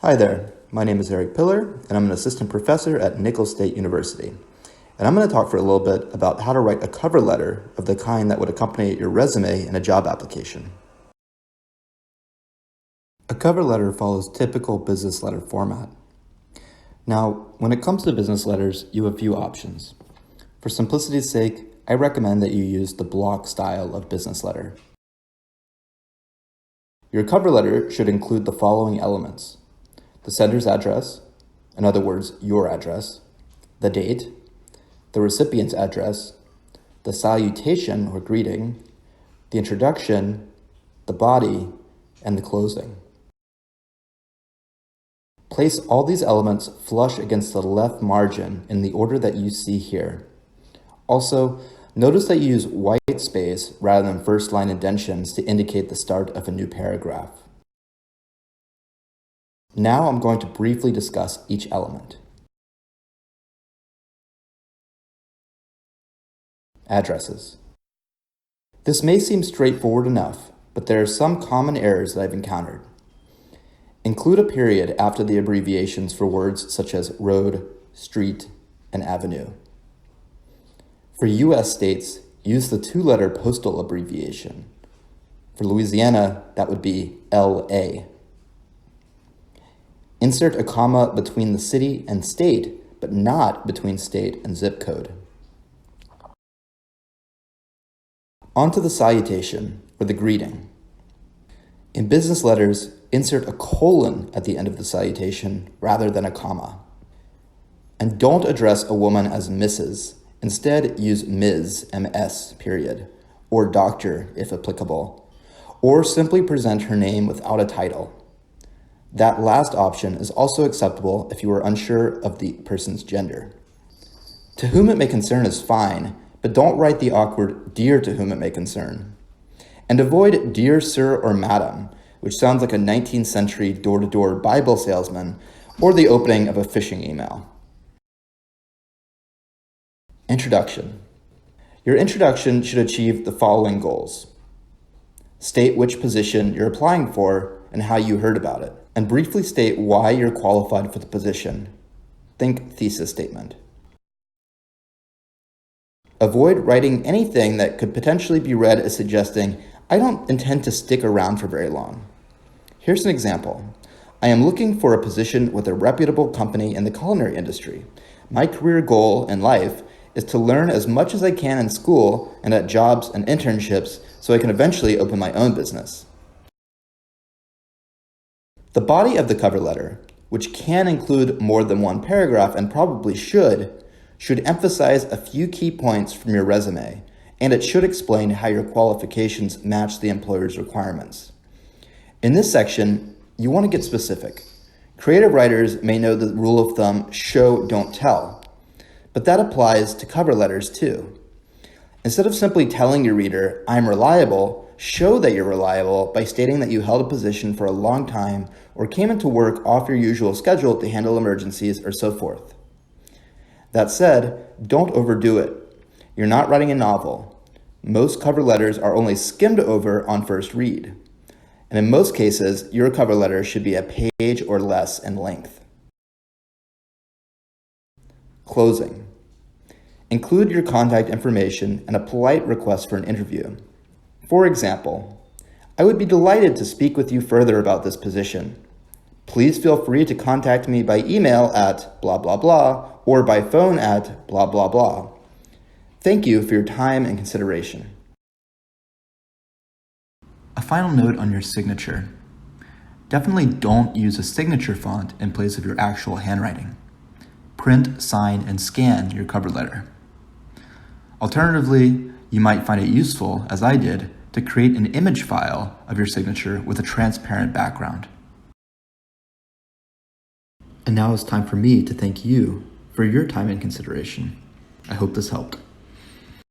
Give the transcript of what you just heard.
Hi there, my name is Eric Pillar, and I'm an assistant professor at Nicholls State University. And I'm going to talk for a little bit about how to write a cover letter of the kind that would accompany your resume in a job application. A cover letter follows typical business letter format. Now, when it comes to business letters, you have a few options. For simplicity's sake, I recommend that you use the block style of business letter. Your cover letter should include the following elements: the sender's address, in other words, your address, the date, the recipient's address, the salutation or greeting, the introduction, the body, and the closing. Place all these elements flush against the left margin in the order that you see here. Also, notice that you use white space rather than first line indentions to indicate the start of a new paragraph. Now I'm going to briefly discuss each element. Addresses. This may seem straightforward enough, but there are some common errors that I've encountered. Include a period after the abbreviations for words such as road, street, and avenue. For U.S. states, use the two-letter postal abbreviation. For Louisiana, that would be LA. Insert a comma between the city and state, but not between state and zip code. On to the salutation, or the greeting. In business letters, insert a colon at the end of the salutation rather than a comma. And don't address a woman as Mrs. Instead, use Ms., M.S., period, or Doctor, if applicable, or simply present her name without a title. That last option is also acceptable if you are unsure of the person's gender. To whom it may concern is fine, but don't write the awkward dear to whom it may concern. And avoid dear sir or madam, which sounds like a 19th century door-to-door Bible salesman or the opening of a phishing email. Introduction. Your introduction should achieve the following goals. State which position you're applying for and how you heard about it, and briefly state why you're qualified for the position. Think thesis statement. Avoid writing anything that could potentially be read as suggesting, I don't intend to stick around for very long. Here's an example. I am looking for a position with a reputable company in the culinary industry. My career goal in life is to learn as much as I can in school and at jobs and internships so I can eventually open my own business. The body of the cover letter, which can include more than one paragraph and probably should emphasize a few key points from your resume, and it should explain how your qualifications match the employer's requirements. In this section, you want to get specific. Creative writers may know the rule of thumb, show, don't tell, but that applies to cover letters too. Instead of simply telling your reader, I'm reliable, show that you're reliable by stating that you held a position for a long time or came into work off your usual schedule to handle emergencies or so forth. That said, don't overdo it. You're not writing a novel. Most cover letters are only skimmed over on first read. And in most cases, your cover letter should be a page or less in length. Closing. Include your contact information and a polite request for an interview. For example, I would be delighted to speak with you further about this position. Please feel free to contact me by email at blah blah blah or by phone at blah blah blah. Thank you for your time and consideration. A final note on your signature. Definitely don't use a signature font in place of your actual handwriting. Print, sign, and scan your cover letter. Alternatively, you might find it useful, as I did, to create an image file of your signature with a transparent background. And now it's time for me to thank you for your time and consideration. I hope this helped.